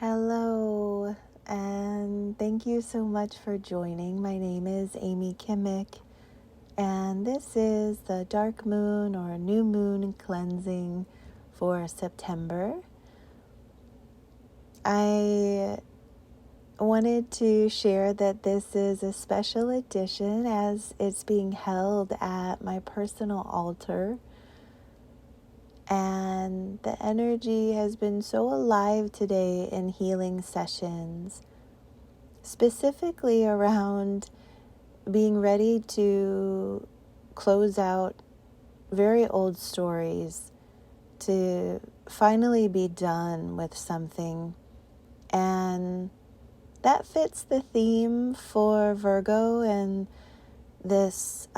Hello, and thank you so much for joining. My name is Amy Kimmick, and this is the dark moon or new moon cleansing for September. I wanted to share that this is a special edition as it's being held at my personal altar. And the energy has been so alive today in healing sessions, specifically around being ready to close out very old stories, to finally be done with something. And that fits the theme for Virgo and this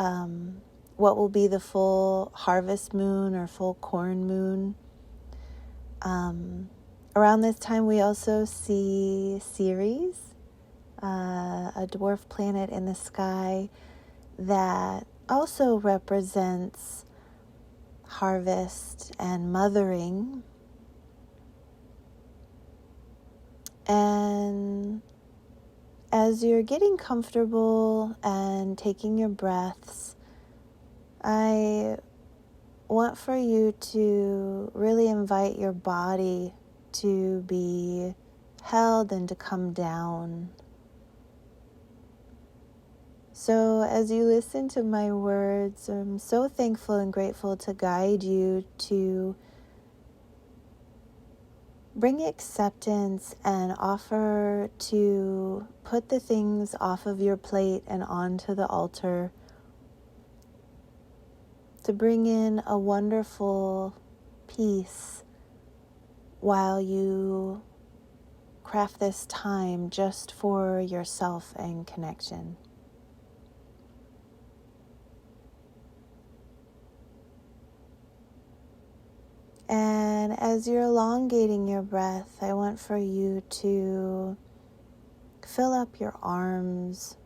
what will be the full harvest moon or full corn moon. Around this time we also see Ceres, a dwarf planet in the sky that also represents harvest and mothering. And as you're getting comfortable and taking your breaths, I want for you to really invite your body to be held and to come down. So as you listen to my words, I'm so thankful and grateful to guide you to bring acceptance and offer to put the things off of your plate and onto the altar, to bring in a wonderful peace while you craft this time just for yourself and connection. And as you're elongating your breath, I want for you to fill up your arms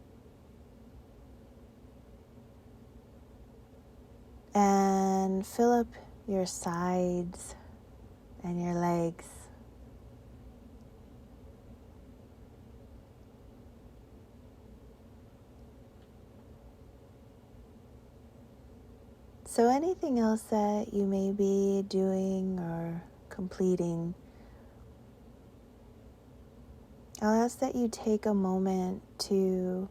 and fill up your sides and your legs. So anything else that you may be doing or completing, I'll ask that you take a moment to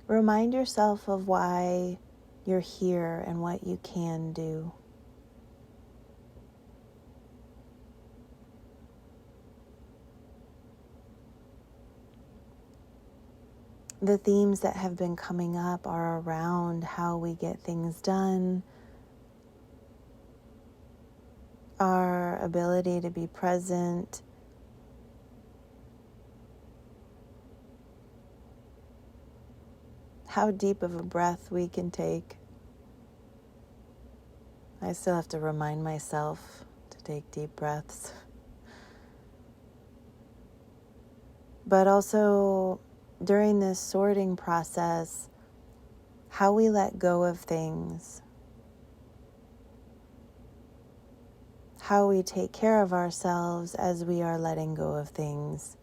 remind yourself of why you're here and what you can do. The themes that have been coming up are around how we get things done, our ability to be present, how deep of a breath we can take. I still have to remind myself to take deep breaths. But also, during this sorting process, how we let go of things, how we take care of ourselves as we are letting go of things.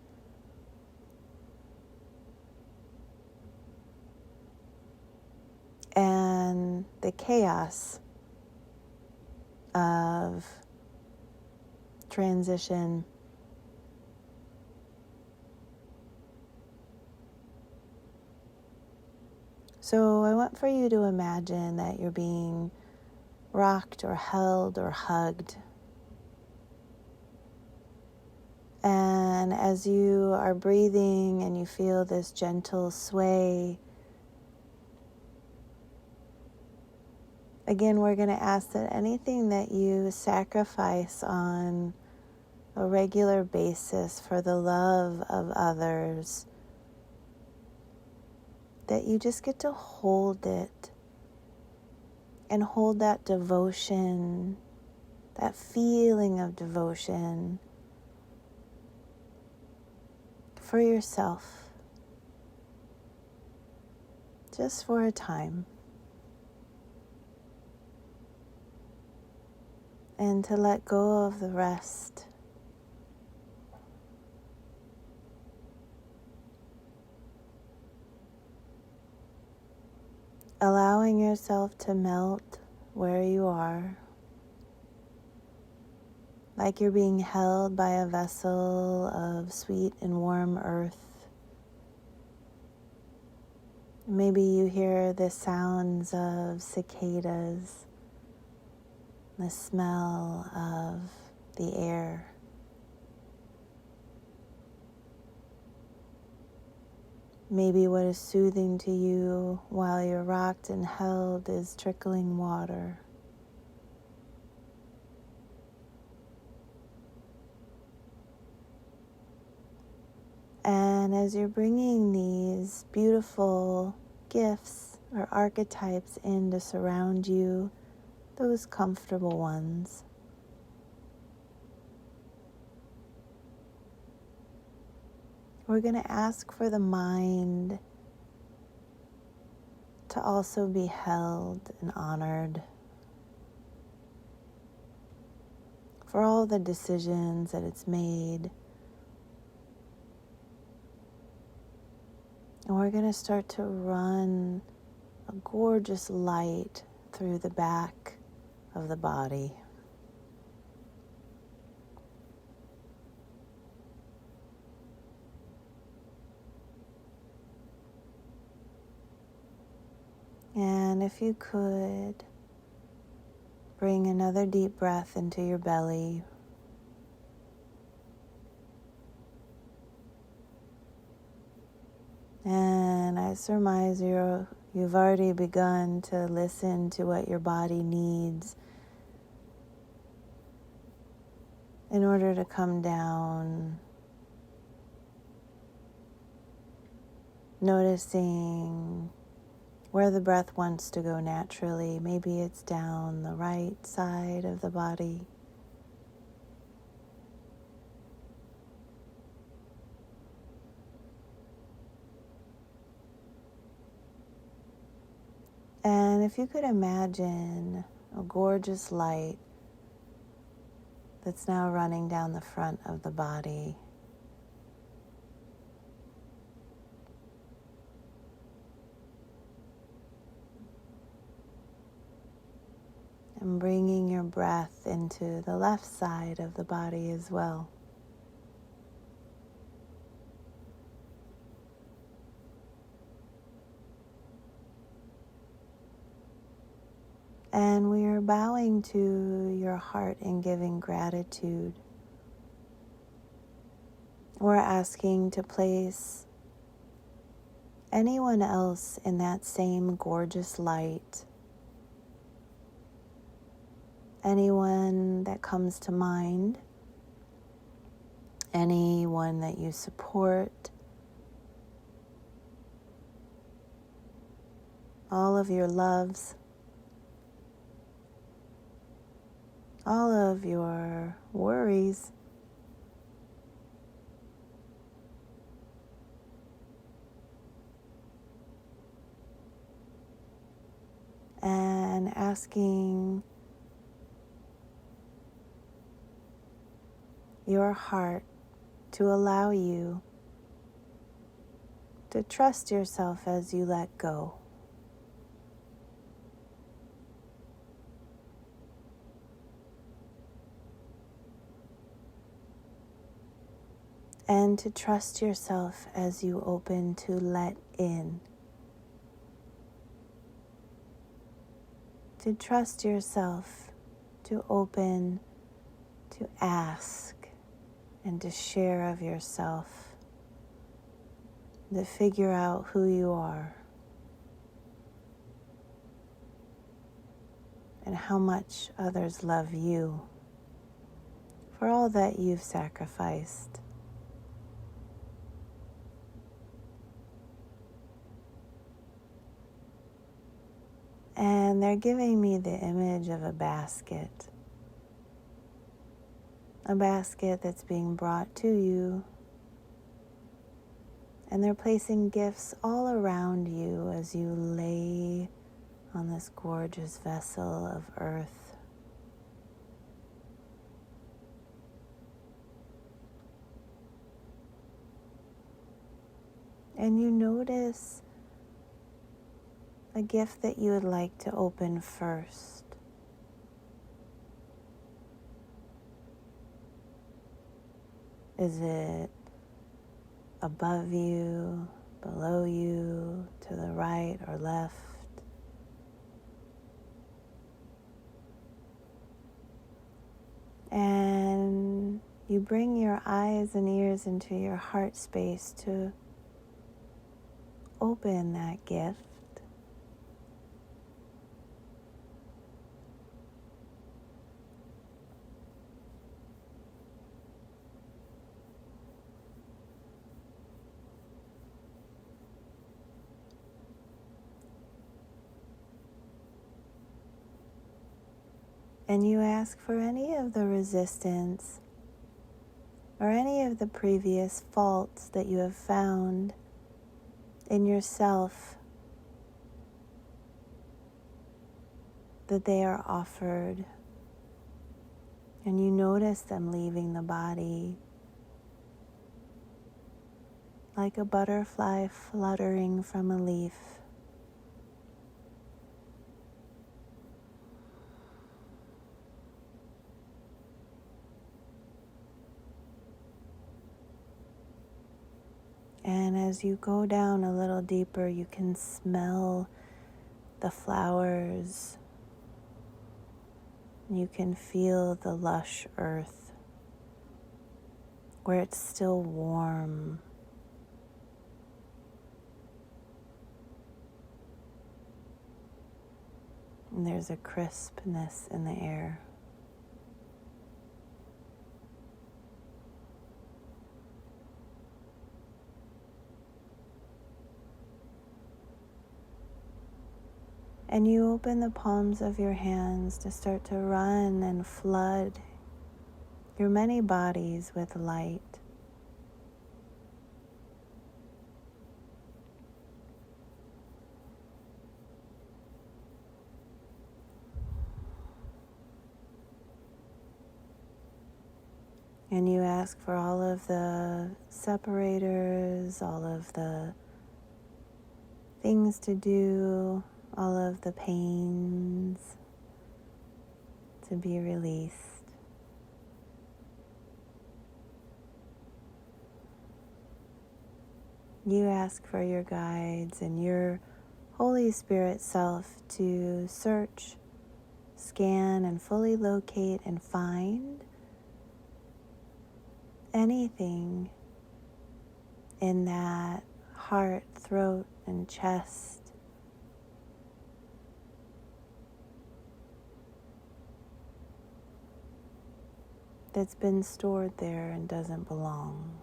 And the chaos of transition. So I want for you to imagine that you're being rocked or held or hugged. And as you are breathing and you feel this gentle sway, again, we're going to ask that anything that you sacrifice on a regular basis for the love of others, that you just get to hold it and hold that devotion, that feeling of devotion for yourself, just for a time. And to let go of the rest. allowing yourself to melt where you are, like you're being held by a vessel of sweet and warm earth. Maybe you hear the sounds of cicadas, the smell of the air. Maybe what is soothing to you while you're rocked and held is trickling water. And as you're bringing these beautiful gifts or archetypes in to surround you, those comfortable ones, we're going to ask for the mind to also be held and honored for all the decisions that it's made. And we're going to start to run a gorgeous light through the back of the body. And if you could, bring another deep breath into your belly. And I surmise you've already begun to listen to what your body needs in order to come down, noticing where the breath wants to go naturally. Maybe it's down the right side of the body. And if you could imagine a gorgeous light that's now running down the front of the body. And bringing your breath into the left side of the body as well. And we are bowing to your heart and giving gratitude. We're asking to place anyone else in that same gorgeous light. Anyone that comes to mind, anyone that you support, all of your loves, all of your worries, and asking your heart to allow you to trust yourself as you let go. And to trust yourself as you open to let in. To trust yourself to open to ask and to share of yourself, to figure out who you are and how much others love you for all that you've sacrificed. And they're giving me the image of a basket that's being brought to you. And they're placing gifts all around you as you lay on this gorgeous vessel of earth. And you notice a gift that you would like to open first. Is it above you, below you, to the right or left? And you bring your eyes and ears into your heart space to open that gift. And you ask for any of the resistance or any of the previous faults that you have found in yourself, that they are offered. And you notice them leaving the body like a butterfly fluttering from a leaf. And as you go down a little deeper, you can smell the flowers. You can feel the lush earth where it's still warm. And there's a crispness in the air. And you open the palms of your hands to start to run and flood your many bodies with light. And you ask for all of the separators, all of the things to do, all of the pains to be released. You ask for your guides and your Holy Spirit self to search, scan, and fully locate and find anything in that heart, throat, and chest that's been stored there and doesn't belong.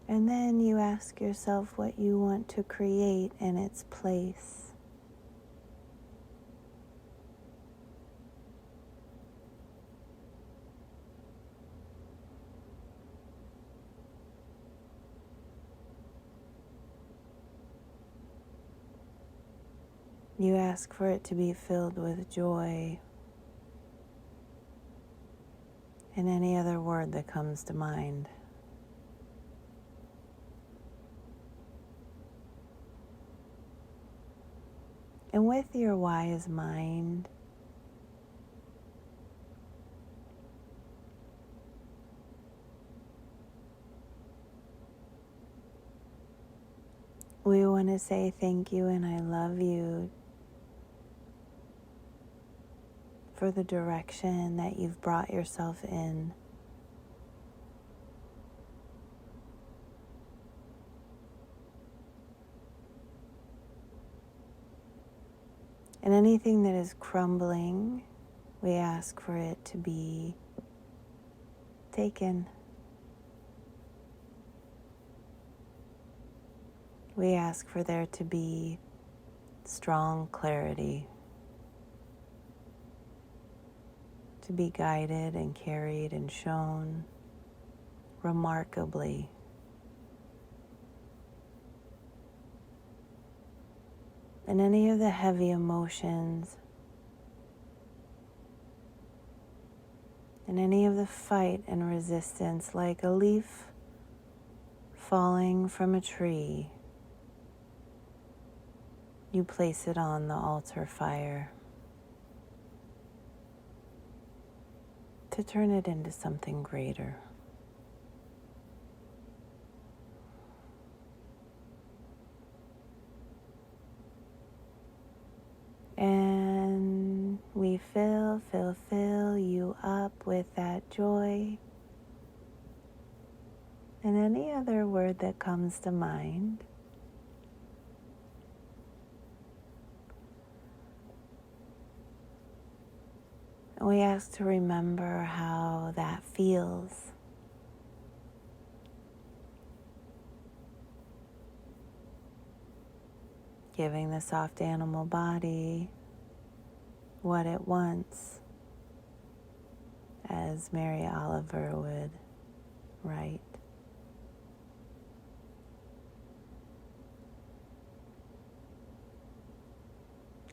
And then you ask yourself what you want to create in its place. You ask for it to be filled with joy and any other word that comes to mind. And with your wise mind, we want to say thank you and I love you for the direction that you've brought yourself in. And anything that is crumbling, we ask for it to be taken. We ask for there to be strong clarity, to be guided and carried and shown remarkably. And any of the heavy emotions and any of the fight and resistance, like a leaf falling from a tree, you place it on the altar fire to turn it into something greater. And we fill you up with that joy and any other word that comes to mind. And we ask to remember how that feels. Giving the soft animal body what it wants, as Mary Oliver would write.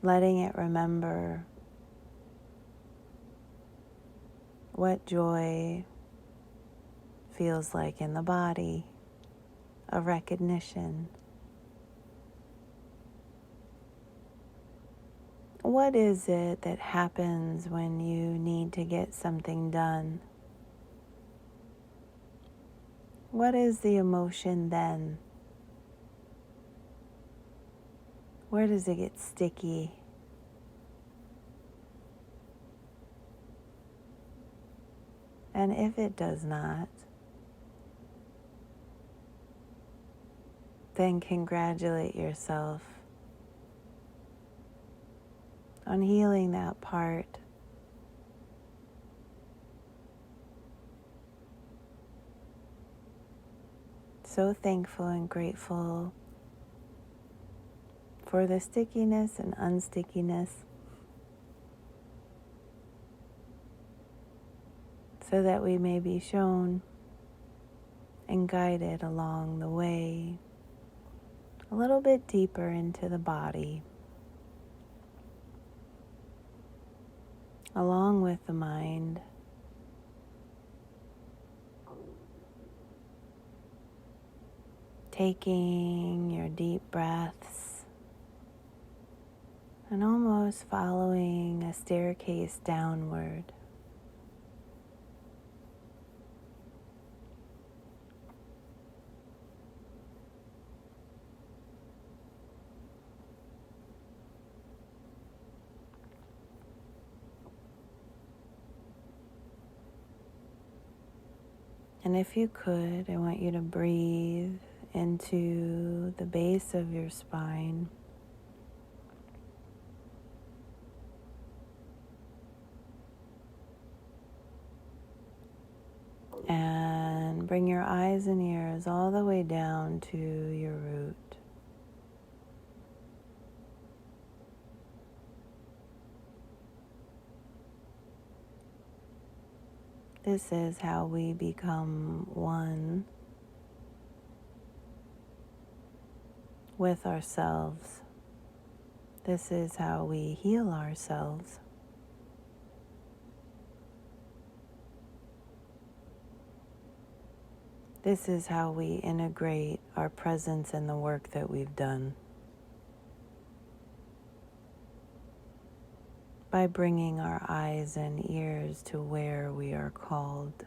Letting it remember what joy feels like in the body, a recognition. What is it that happens when you need to get something done? What is the emotion then? Where does it get sticky? And if it does not, then congratulate yourself on healing that part. So thankful and grateful for the stickiness and unstickiness, so that we may be shown and guided along the way a little bit deeper into the body, along with the mind. Taking your deep breaths and almost following a staircase downward. And if you could, I want you to breathe into the base of your spine. And bring your eyes and ears all the way down to your root. This is how we become one with ourselves. This is how we heal ourselves. This is how we integrate our presence in the work that we've done. By bringing our eyes and ears to where we are called.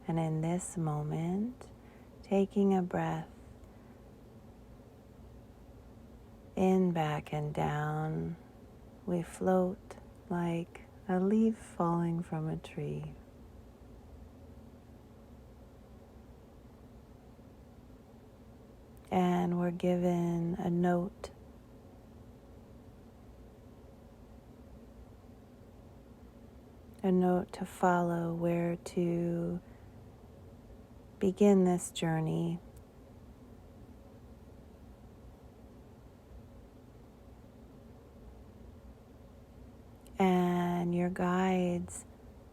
And in this moment, taking a breath in, back, and down, we float like a leaf falling from a tree. And we're given a note. A note to follow, where to begin this journey. And your guides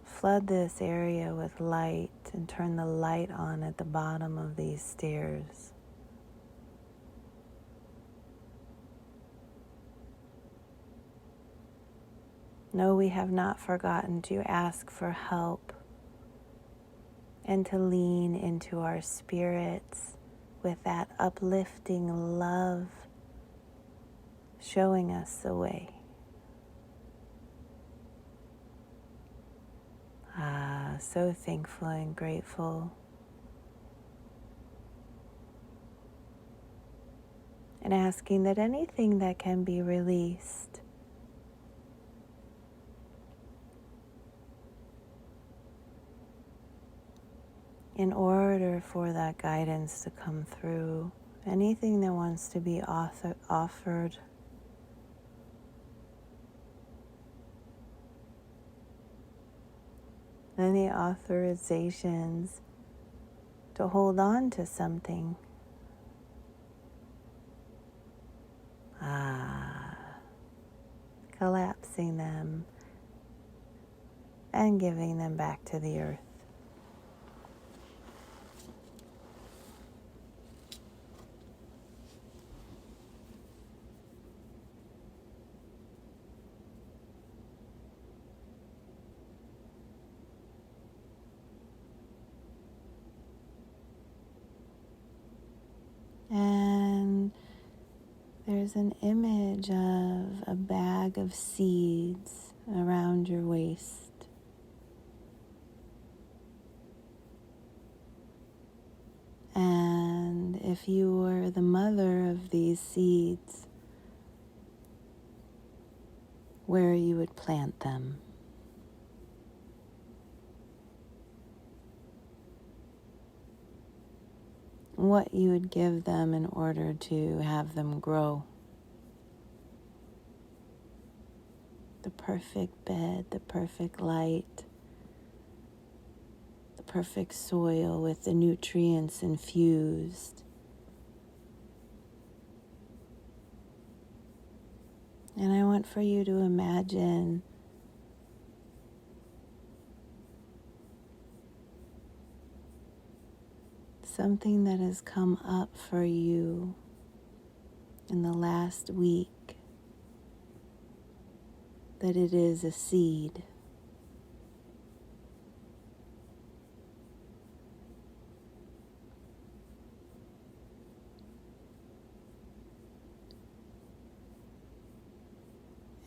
flood this area with light and turn the light on at the bottom of these stairs. No, we have not forgotten to ask for help and to lean into our spirits with that uplifting love showing us the way. So thankful and grateful. And asking that anything that can be released in order for that guidance to come through, anything that wants to be offered, any authorizations to hold on to something. Collapsing them and giving them back to the earth. And there's an image of a bag of seeds around your waist. And if you were the mother of these seeds, where you would plant them. What you would give them in order to have them grow. The perfect bed, the perfect light, the perfect soil with the nutrients infused. And I want for you to imagine something that has come up for you in the last week, that it is a seed.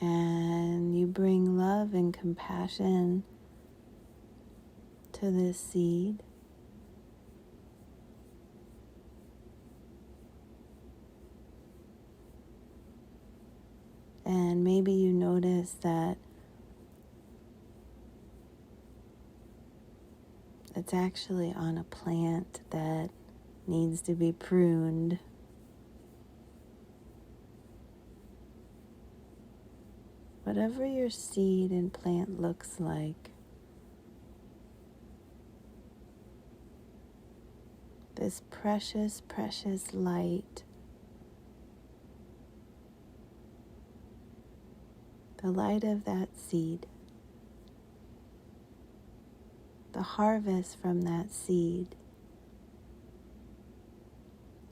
And you bring love and compassion to this seed. And maybe you notice that it's actually on a plant that needs to be pruned. Whatever your seed and plant looks like, this precious, precious light, the light of that seed, the harvest from that seed,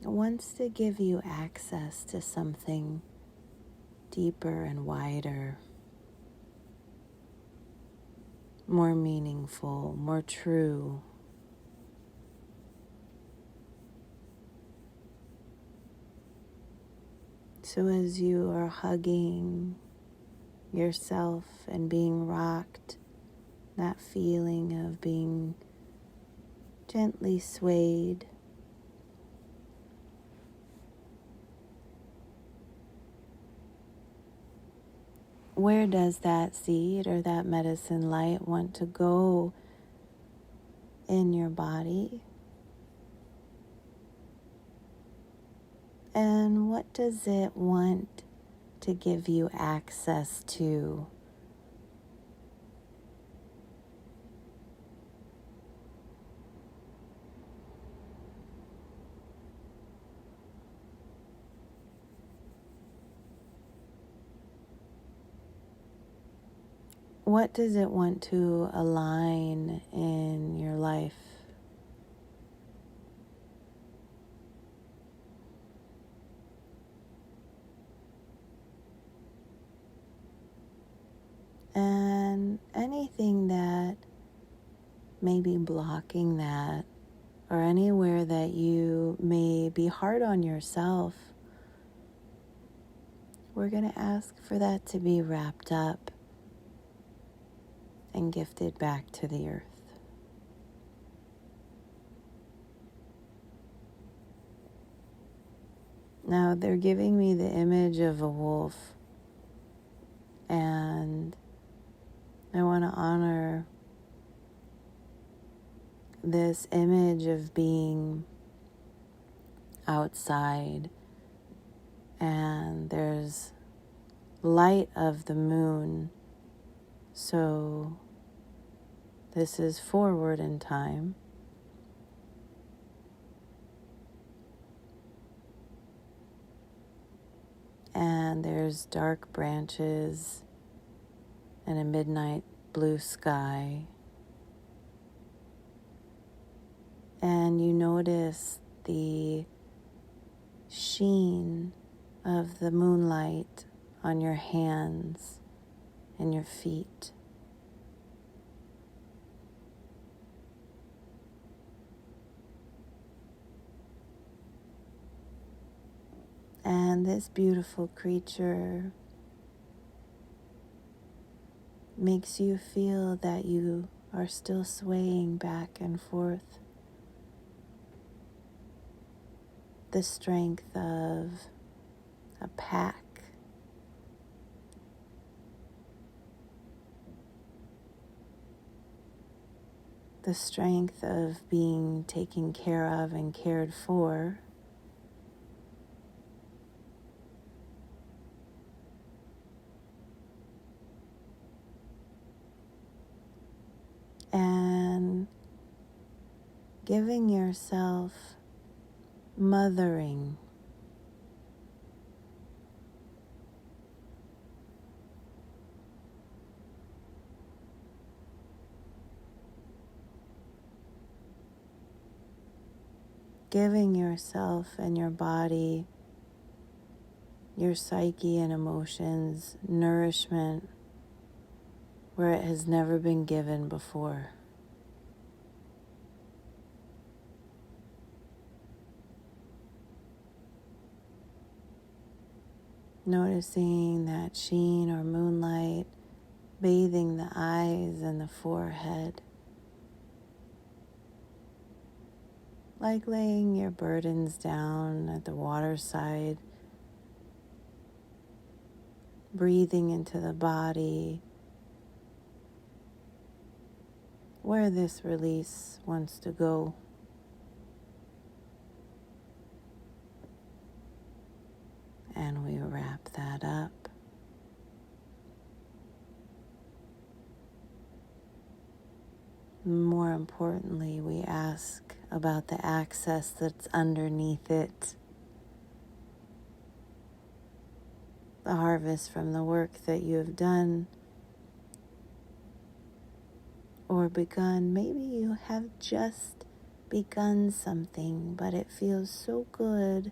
wants to give you access to something deeper and wider, more meaningful, more true. So as you are hugging yourself and being rocked, that feeling of being gently swayed, where does that seed or that medicine light want to go in your body? And what does it want to give you access to? What does it want to align in your life? anything that may be blocking that, or anywhere that you may be hard on yourself, we're going to ask for that to be wrapped up and gifted back to the earth. Now they're giving me the image of a wolf, and I want to honor this image of being outside, and there's light of the moon, so this is forward in time. And there's dark branches and a midnight blue sky. And you notice the sheen of the moonlight on your hands and your feet. And this beautiful creature makes you feel that you are still swaying back and forth. The strength of a pack. The strength of being taken care of and cared for. And giving yourself mothering. Giving yourself and your body, your psyche and emotions nourishment where it has never been given before. Noticing that sheen or moonlight bathing the eyes and the forehead, like laying your burdens down at the waterside, breathing into the body where this release wants to go. And we wrap that up. More importantly, we ask about the access that's underneath it. The harvest from the work that you have done or begun. Maybe you have just begun something, but it feels so good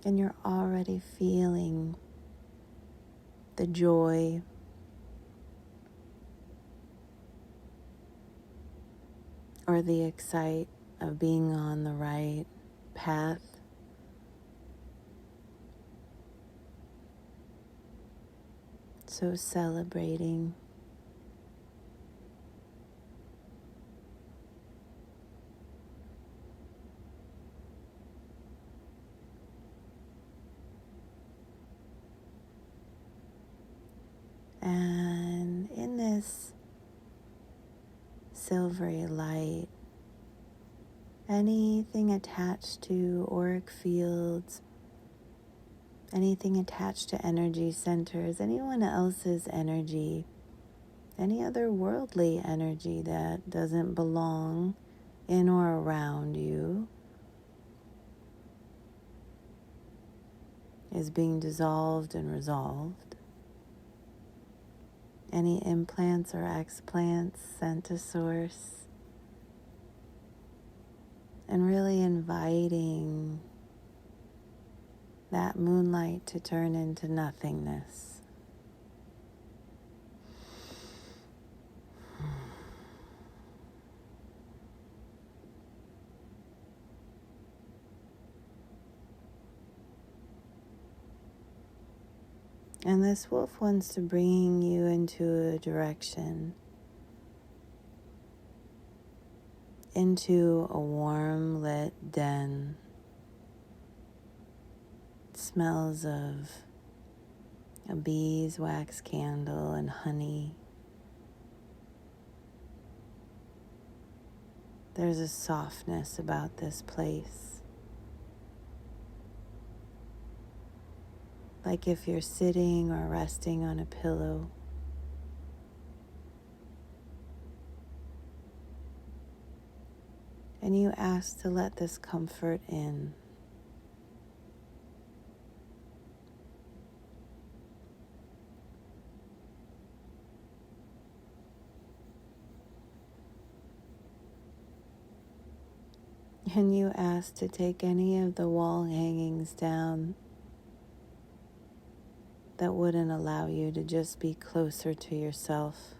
and you're already feeling the joy, or the excite of being on the right path. So celebrating. And in this silvery light, anything attached to auric fields, anything attached to energy centers, anyone else's energy, any other worldly energy that doesn't belong in or around you, is being dissolved and resolved. Any implants or explants sent to source, and really inviting that moonlight to turn into nothingness. And this wolf wants to bring you into a direction, into a warm lit den. It smells of a beeswax candle and honey. There's a softness about this place. Like if you're sitting or resting on a pillow. And you ask to let this comfort in. And you ask to take any of the wall hangings down that wouldn't allow you to just be closer to yourself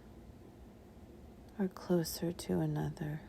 or closer to another.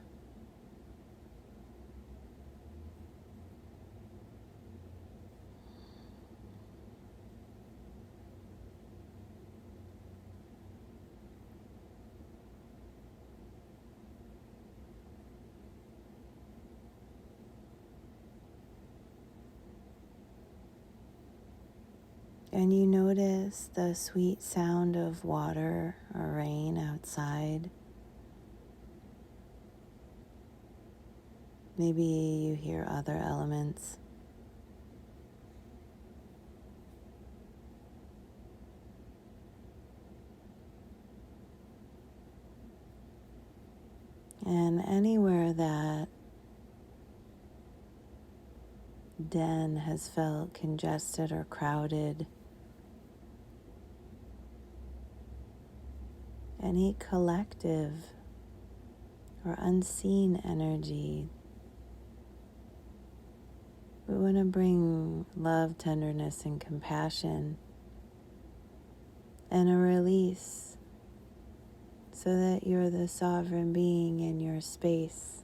And you notice the sweet sound of water or rain outside. Maybe you hear other elements. And anywhere that den has felt congested or crowded, any collective or unseen energy, we want to bring love, tenderness, and compassion and a release so that you're the sovereign being in your space.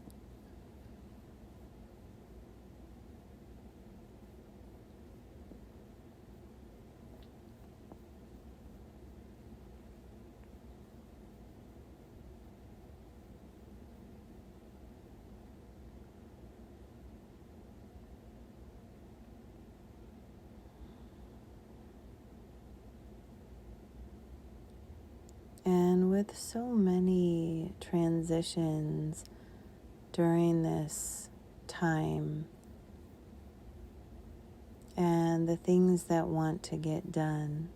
And with so many transitions during this time and the things that want to get done,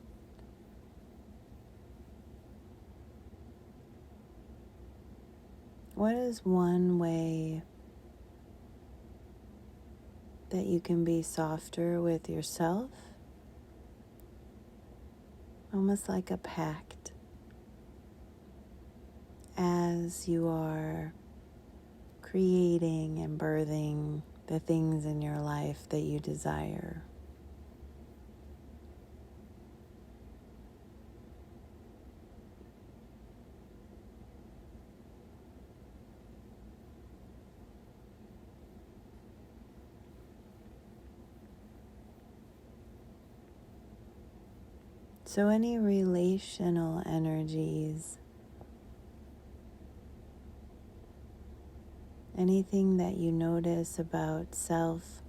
what is one way that you can be softer with yourself? Almost like a pact. As you are creating and birthing the things in your life that you desire. So any relational energies, anything that you notice about self,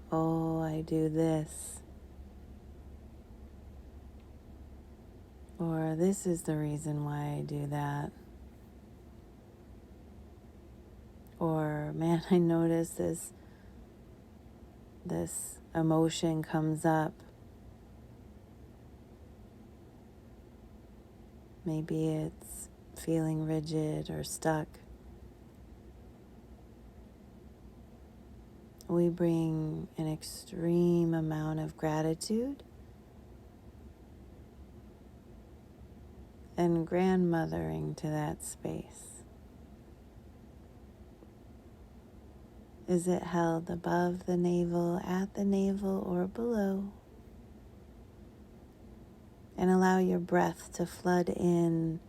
oh, I do this, or this is the reason why I do that, or man, I notice this emotion comes up. Maybe it's feeling rigid or stuck. We bring an extreme amount of gratitude and grandmothering to that space. Is it held above the navel, at the navel, or below? And allow your breath to flood in,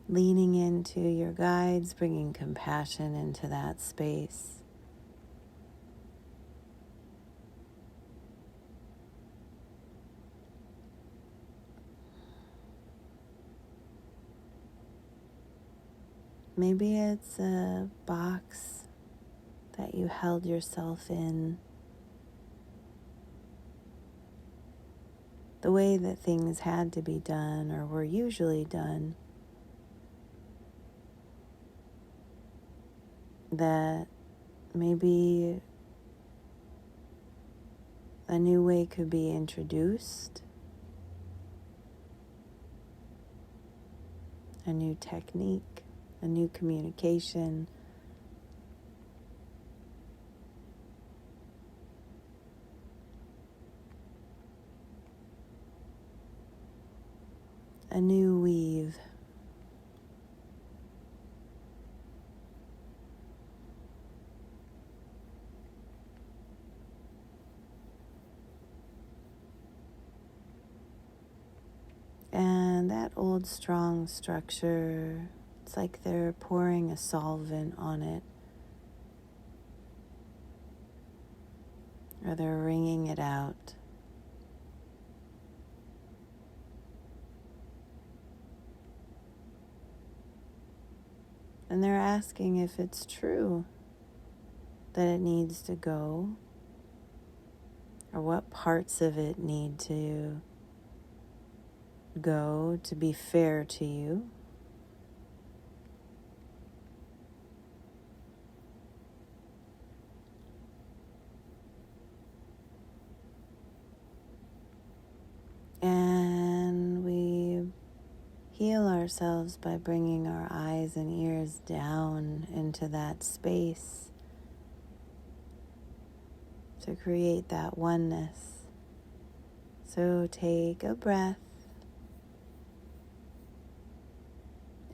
leaning into your guides, bringing compassion into that space. Maybe it's a box that you held yourself in, the way that things had to be done or were usually done, that maybe a new way could be introduced, a new technique, a new communication. A new weave. And that old strong structure, it's like they're pouring a solvent on it, or they're wringing it out. And they're asking if it's true that it needs to go, or what parts of it need to go to be fair to you. And we heal ourselves by bringing our eyes and ears down into that space to create that oneness. So take a breath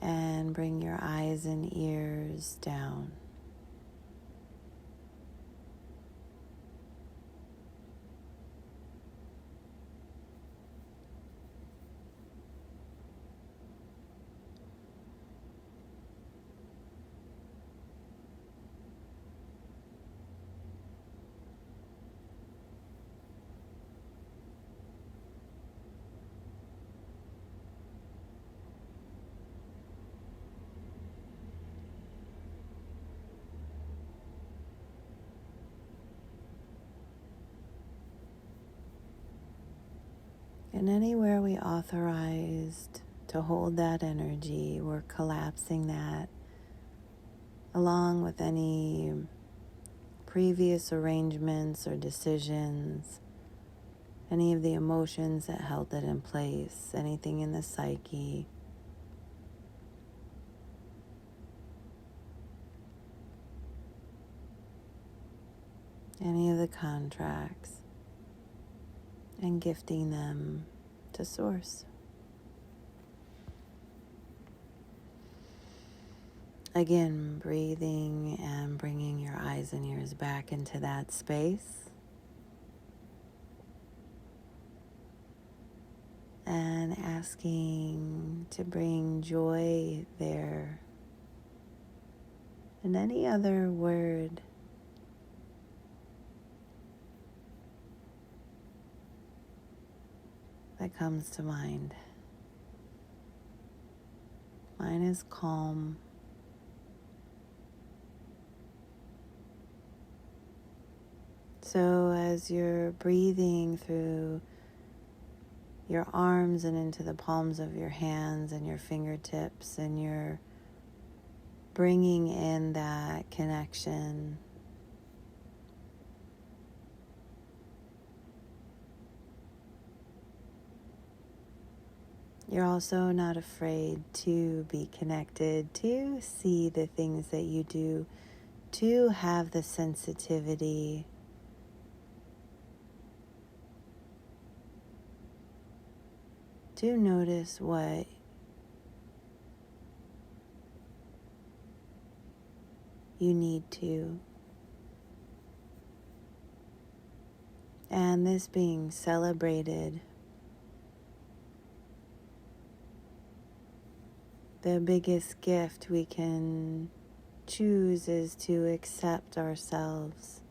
and bring your eyes and ears down. And anywhere we authorized to hold that energy, we're collapsing that along with any previous arrangements or decisions, any of the emotions that held it in place, anything in the psyche. Any of the contracts, and gifting them to Source. Again, breathing and bringing your eyes and ears back into that space. And asking to bring joy there. And any other word that comes to mind. Mine is calm. So as you're breathing through your arms and into the palms of your hands and your fingertips, and you're bringing in that connection, you're also not afraid to be connected, to see the things that you do, to have the sensitivity to notice what you need to. And this being celebrated, the biggest gift we can choose is to accept ourselves.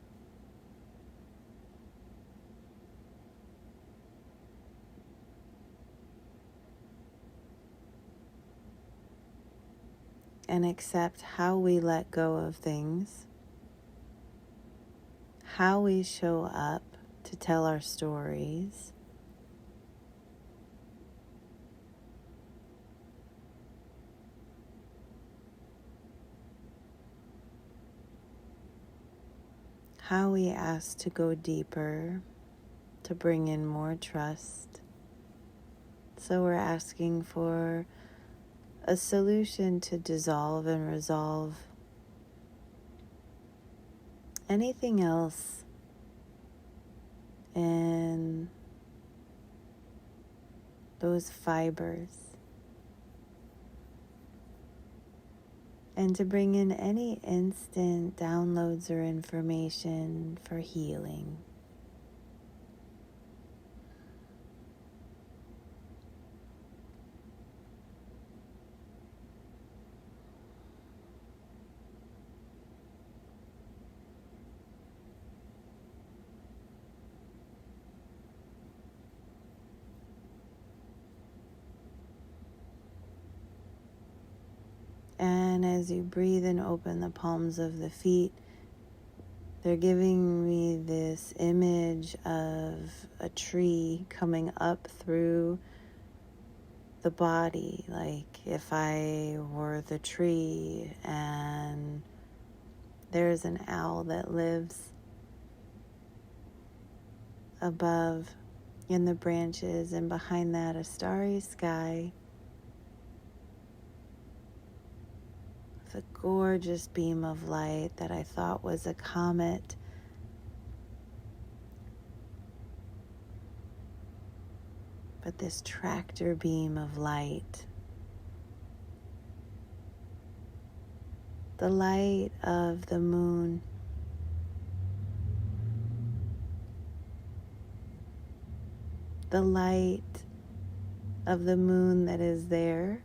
and accept how we let go of things, how we show up to tell our stories, how we ask to go deeper, to bring in more trust. So we're asking for a solution to dissolve and resolve anything else in those fibers, and to bring in any instant downloads or information for healing. And as you breathe and open the palms of the feet, they're giving me this image of a tree coming up through the body, like if I were the tree and there's an owl that lives above in the branches, and behind that a starry sky with a gorgeous beam of light that I thought was a comet. But this tractor beam of light, the light of the moon, the light of the moon that is there,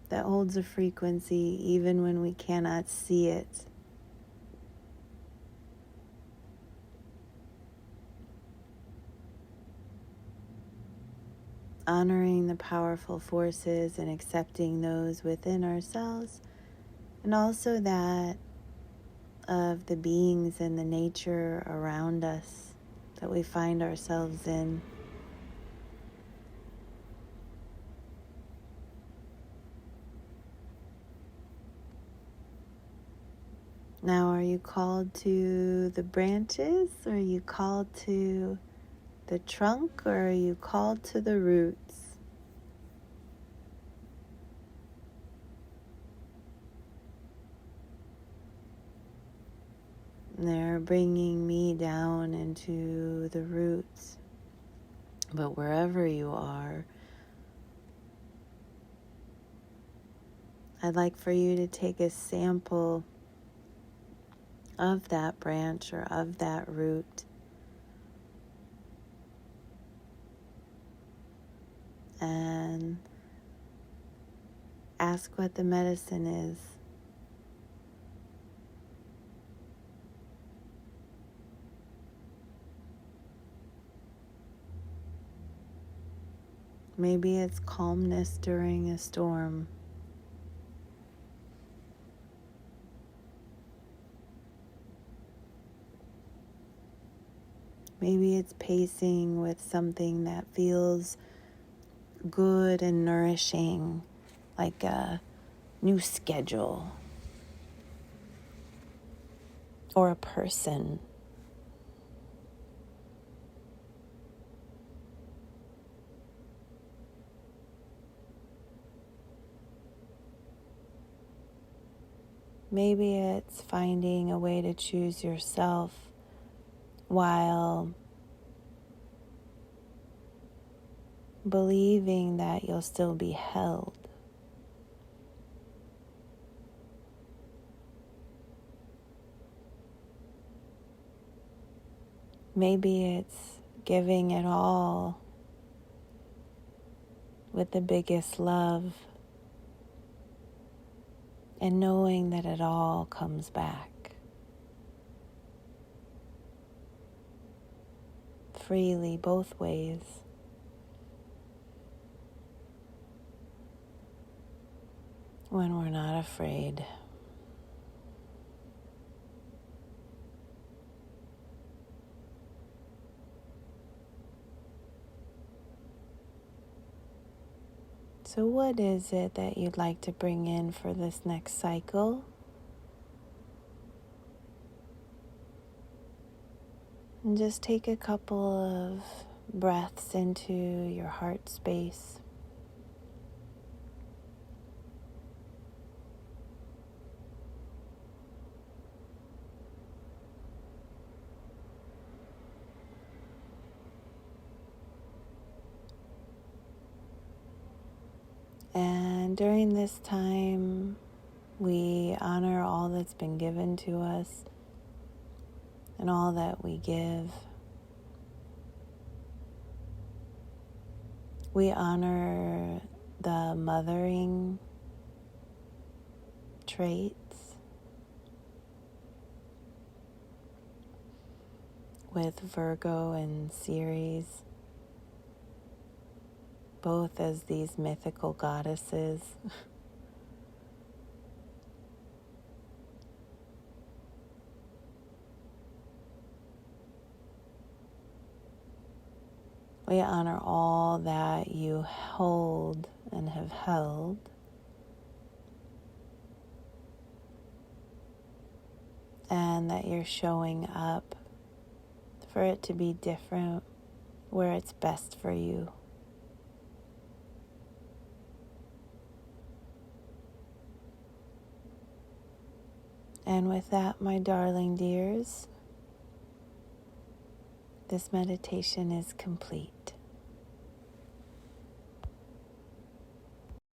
that holds a frequency even when we cannot see it. Honoring the powerful forces and accepting those within ourselves, and also that of the beings and the nature around us that we find ourselves in. Now, are you called to the branches, or are you called to the trunk, or are you called to the roots? They're bringing me down into the roots. But wherever you are, I'd like for you to take a sample of that branch or of that root, and ask what the medicine is. Maybe it's calmness during a storm. Maybe it's pacing with something that feels good and nourishing, like a new schedule or a person. Maybe it's finding a way to choose yourself while believing that you'll still be held. Maybe it's giving it all with the biggest love and knowing that it all comes back freely, both ways. when we're not afraid. So what is it that you'd like to bring in for this next cycle? And just take a couple of breaths into your heart space. And during this time, we honor all that's been given to us and all that we give. We honor the mothering traits with Virgo and Ceres, both as these mythical goddesses. We honor all that you hold and have held. And that you're showing up for it to be different where it's best for you. And with that, my darling dears, this meditation is complete.